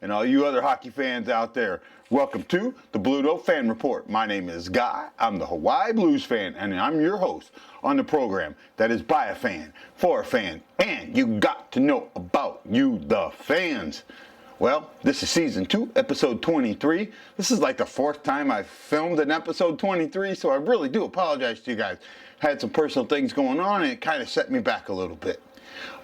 and all you other hockey fans out there. Welcome to the BlueNote Fan Report. My name is Guy. I'm the Hawaii Blues fan, and I'm your host on the program that is by a fan, for a fan, and you got to know about you, the fans. Well, this is season 2, episode 23. This is like the 4th time I've filmed an episode 23, so I really do apologize to you guys. Had some personal things going on, and it kind of set me back a little bit.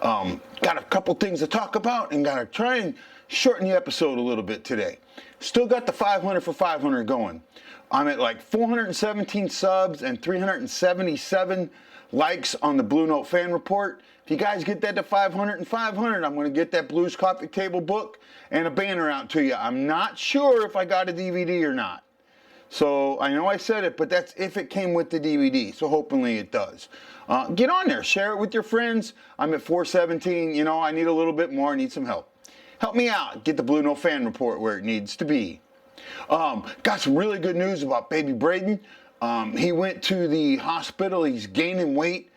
Got a couple things to talk about, and got to try and shorten the episode a little bit today. Still got the 500 for 500 going. I'm at like 417 subs and 377 likes on the BlueNote Fan Report. If you guys get that to 500 and 500, I'm going to get that Blues Coffee Table book and a banner out to you. I'm not sure if I got a DVD or not. So I know I said it, but that's if it came with the DVD. So hopefully it does. Get on there. Share it with your friends. I'm at 417. You know, I need a little bit more. I need some help. Help me out. Get the BlueNote Fan Report where it needs to be. Got some really good news about baby Braden. He went to the hospital. He's gaining weight.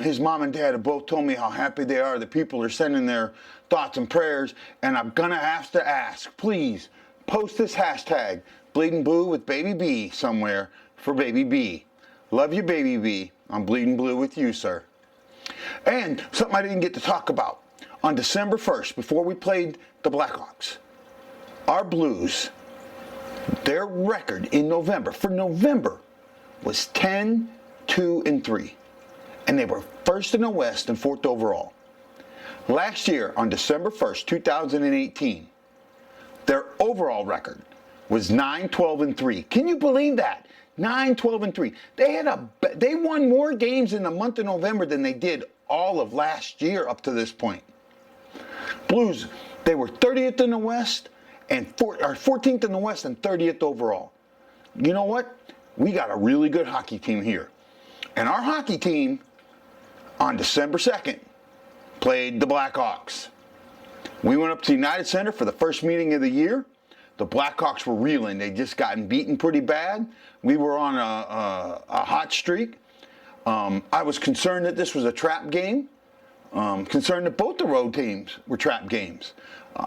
His mom and dad have both told me how happy they are. The people are sending their thoughts and prayers. And I'm going to have to ask, please, post this hashtag, Bleeding Blue with Baby B somewhere for Baby B. Love you, Baby B. I'm bleeding blue with you, sir. And something I didn't get to talk about. On December 1st, before we played the Blackhawks, our Blues, their record in November, for November, was 10-2-3. And they were first in the West and 4th overall. Last year, on December 1st, 2018, their overall record was 9-12-3. Can you believe that? 9-12-3. They won more games in the month of November than they did all of last year up to this point. Blues, they were 30th in the West and 14th in the West and 30th overall. You know what? We got a really good hockey team here. And our hockey team on December 2nd played the Blackhawks. We went up to the United Center for the first meeting of the year. The Blackhawks were reeling. They'd just gotten beaten pretty bad. We were on a hot streak. I was concerned that this was a trap game. Concerned that both the road teams were trap games.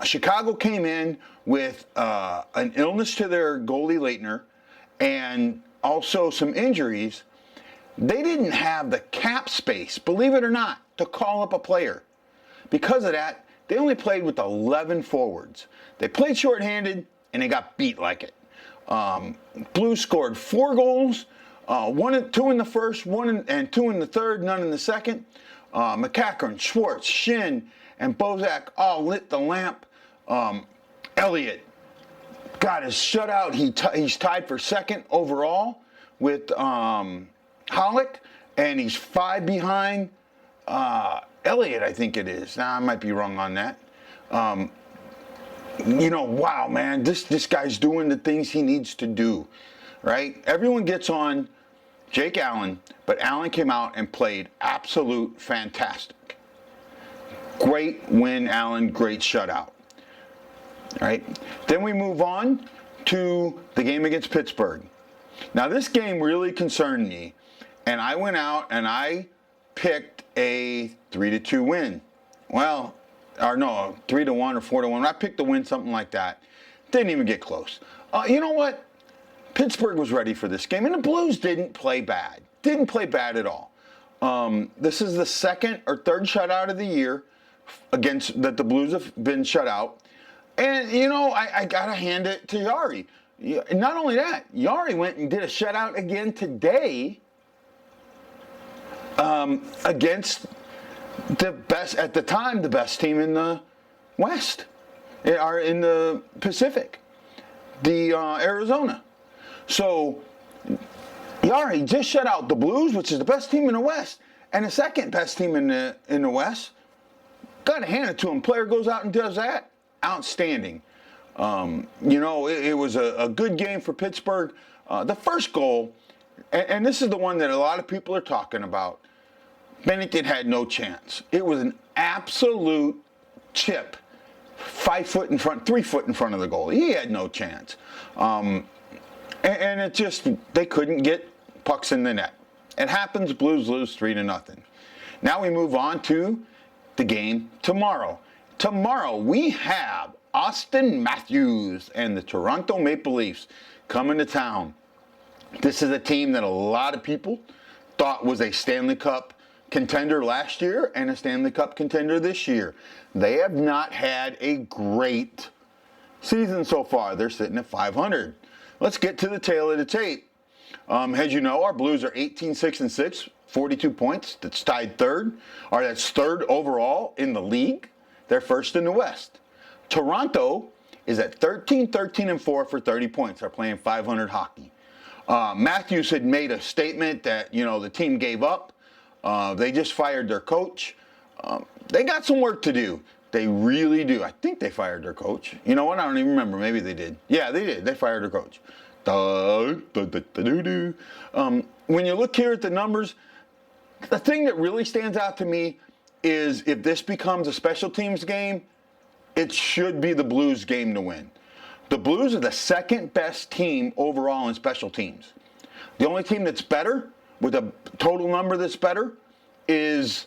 Chicago came in with an illness to their goalie Leitner and also some injuries. They didn't have the cap space, believe it or not, to call up a player. Because of that, they only played with 11 forwards. They played shorthanded, and they got beat like it. Blues scored 4 goals, 2 in the first, 2 in the third, none in the second. McCackern, Schwartz, Shin, and Bozak all lit the lamp. Elliott got his shutout. He's tied for 2nd overall with Hollick, and he's 5 behind Elliott, I think it is. Now, I might be wrong on that. You know, wow, man, this guy's doing the things he needs to do, right? Everyone gets on Jake Allen, but Allen came out and played absolute fantastic. Great win, Allen, great shutout. All right, then we move on to the game against Pittsburgh. Now, this game really concerned me, and I went out and I picked a 3-2 win. Well, or no, 3-1 or 4-1. I picked the win, something like that. Didn't even get close. You know what? Pittsburgh was ready for this game, and the Blues didn't play bad. Didn't play bad at all. This is the 2nd or 3rd shutout of the year that the Blues have been shut out. And, you know, I got to hand it to Yari. Not only that, Yari went and did a shutout again today against the best, at the time, the best team in the West, or in the Pacific, the Arizona. So Yari just shut out the Blues, which is the best team in the West, and the 2nd best team in the West. Got to hand it to him. Player goes out and does that. Outstanding. You know, it was a good game for Pittsburgh. The first goal, and this is the one that a lot of people are talking about, Bennington had no chance. It was an absolute chip, 5 foot in front, 3 foot in front of the goal. He had no chance. And it just, they couldn't get pucks in the net. It happens, Blues lose 3-0. Now we move on to the game tomorrow. Tomorrow we have Austin Matthews and the Toronto Maple Leafs coming to town. This is a team that a lot of people thought was a Stanley Cup contender last year and a Stanley Cup contender this year. They have not had a great season so far. They're sitting at 500. Let's get to the tail of the tape. As you know, our Blues are 18-6-6, 42 points. That's tied third, or that's third overall in the league. They're first in the West. Toronto is at 13-13-4 for 30 points. They're playing 500 hockey. Matthews had made a statement that, the team gave up. They just fired their coach. They got some work to do. They really do. I think they fired their coach. You know what? I don't even remember. Maybe they did. Yeah, they did. They fired their coach. When you look here at the numbers, the thing that really stands out to me is if this becomes a special teams game, it should be the Blues' game to win. The Blues are the second best team overall in special teams. The only team that's better, with a total number that's better, is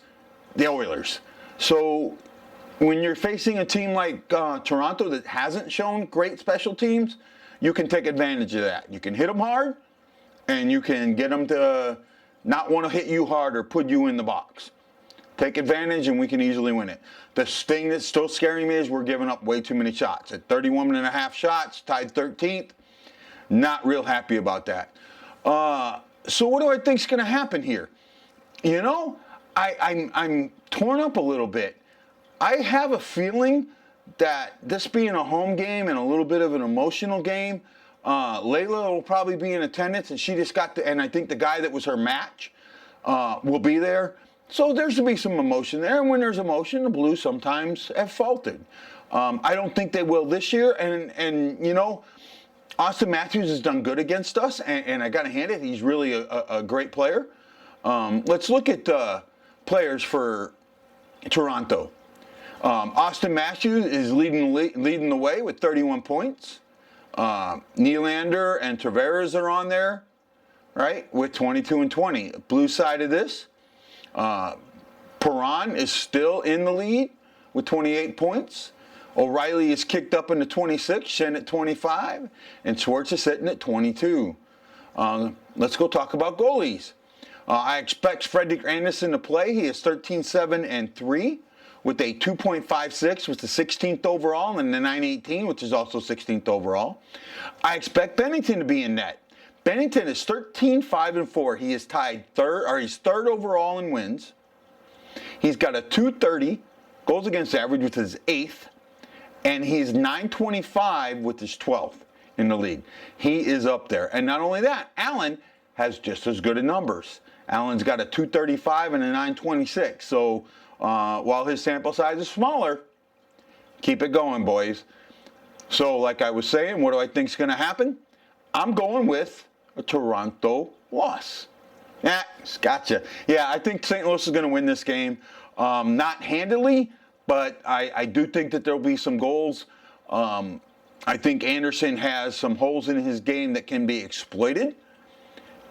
the Oilers. So when you're facing a team like Toronto that hasn't shown great special teams, you can take advantage of that. You can hit them hard, and you can get them to not want to hit you hard or put you in the box. Take advantage, and we can easily win it. The thing that's still scaring me is we're giving up way too many shots. At 31.5 shots, tied 13th. Not real happy about that. So what do I think is going to happen here? I'm torn up a little bit. I have a feeling that this being a home game and a little bit of an emotional game, Layla will probably be in attendance, and she just and I think the guy that was her match will be there. So there should be some emotion there, and when there's emotion, the Blues sometimes have faltered. I don't think they will this year, and Austin Matthews has done good against us, and I got to hand it, he's really a great player. Let's look at the players for Toronto. Austin Matthews is leading the way with 31 points. Nylander and Tavares are on there, right, with 22 and 20. Blue side of this, Perron is still in the lead with 28 points. O'Reilly is kicked up into 26, Shen at 25, and Schwartz is sitting at 22. Let's go talk about goalies. I expect Fredrik Andersen to play. He is 13-7-3 with a 2.56, which is 16th overall, and the 918, which is also 16th overall. I expect Bennington to be in net. Bennington is 13-5-4. He is he's third overall in wins. He's got a 230 goals against average, which is 8th, and he's 925 with his 12th in the league. He is up there. And not only that, Allen has just as good a numbers. Allen's got a 235 and a 926. So while his sample size is smaller, keep it going, boys. So like I was saying, what do I think is going to happen? I'm going with a Toronto loss. Yeah, gotcha. Yeah, I think St. Louis is going to win this game. Not handily, but I do think that there will be some goals. I think Anderson has some holes in his game that can be exploited.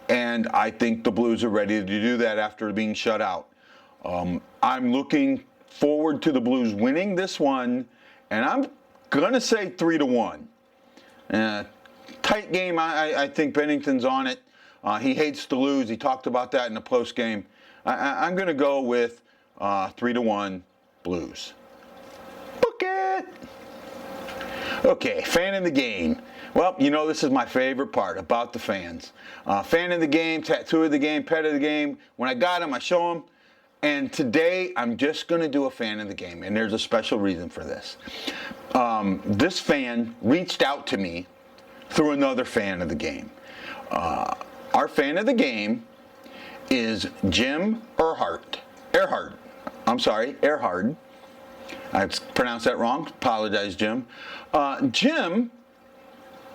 And I think the Blues are ready to do that after being shut out. I'm looking forward to the Blues winning this one, and I'm going to say 3-1. Tight game. I think Bennington's on it. He hates to lose. He talked about that in the post game. I'm going to go with 3-1 Blues. Book it. Okay, fan of the game. Well, this is my favorite part about the fans. Fan of the game, tattoo of the game, pet of the game. When I got them, I show them. And today, I'm just going to do a fan of the game. And there's a special reason for this. This fan reached out to me through another fan of the game. Our fan of the game is Jim Earhart. Earhart. I pronounced that wrong. Apologize, Jim. Jim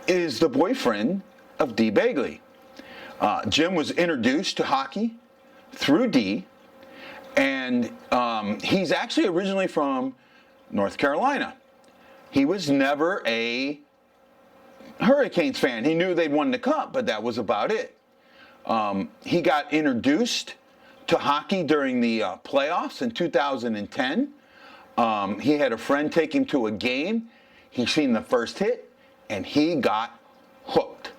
is the boyfriend of Dee Bagley. Jim was introduced to hockey through Dee, and he's actually originally from North Carolina. He was never a Hurricanes fan. He knew they'd won the cup, but that was about it. He got introduced to hockey during the playoffs in 2010. He had a friend take him to a game. he seen the first hit, and he got hooked.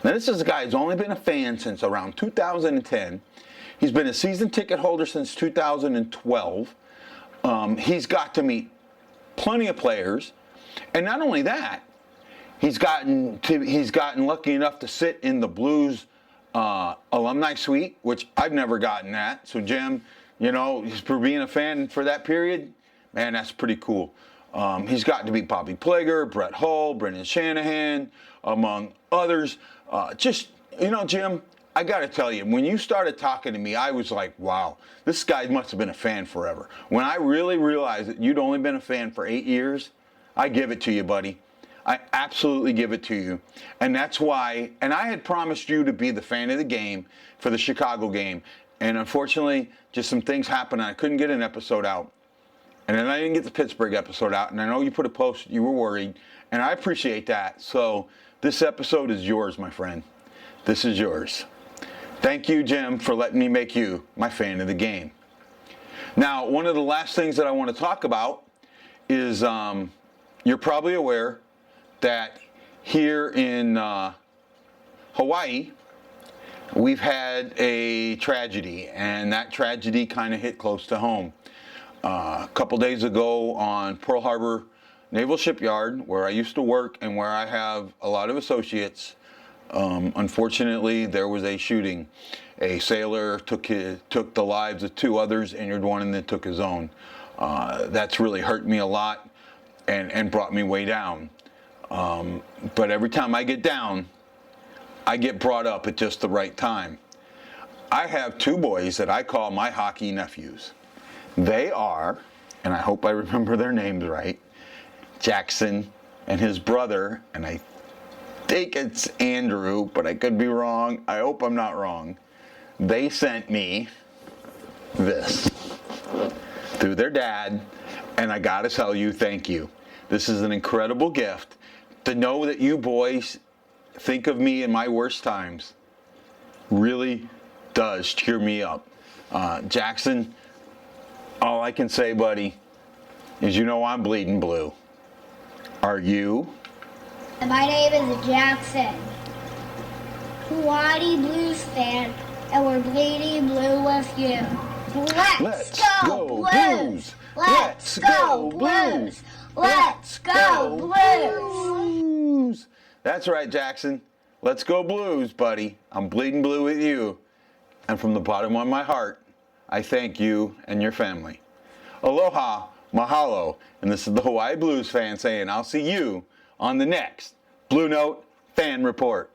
Now, this is a guy who's only been a fan since around 2010. He's been a season ticket holder since 2012. He's got to meet plenty of players, and not only that, he's gotten lucky enough to sit in the Blues alumni suite, which I've never gotten that. So Jim, you know, for being a fan for that period, man, that's pretty cool. He's gotten to meet Bobby Plager, Brett Hull, Brendan Shanahan, among others. Just, you know, Jim, I got to tell you, when you started talking to me, I was like, wow, this guy must have been a fan forever. When I really realized that you'd only been a fan for 8 years, I give it to you, buddy. I absolutely give it to you. And that's why, and I had promised you to be the fan of the game for the Chicago game. And unfortunately, just some things happened and I couldn't get an episode out. And then I didn't get the Pittsburgh episode out. And I know you put a post, you were worried. And I appreciate that. So this episode is yours, my friend. This is yours. Thank you, Jim, for letting me make you my fan of the game. Now, one of the last things that I want to talk about is you're probably aware that here in Hawaii, we've had a tragedy, and that tragedy kind of hit close to home. A couple days ago on Pearl Harbor Naval Shipyard, where I used to work and where I have a lot of associates, unfortunately, there was a shooting. A sailor took the lives of 2 others, injured one, and then took his own. That's really hurt me a lot and brought me way down. But every time I get down, I get brought up at just the right time. I have 2 boys that I call my hockey nephews. They are, and I hope I remember their names right, Jackson and his brother, and I think it's Andrew, but I could be wrong. I hope I'm not wrong. They sent me this through their dad, and I gotta tell you, thank you. This is an incredible gift. To know that you boys think of me in my worst times really does cheer me up. Jackson, all I can say, buddy, is you know I'm bleeding blue. Are you? My name is Jackson, Hawaii Blues fan, and we're bleeding blue with you. Let's go Blues! Let's go Blues! Let's go Blues! That's right, Jackson. Let's go Blues, buddy. I'm bleeding blue with you. And from the bottom of my heart, I thank you and your family. Aloha, mahalo, and this is the Hawaii Blues fan saying I'll see you on the next Blue Note Fan Report.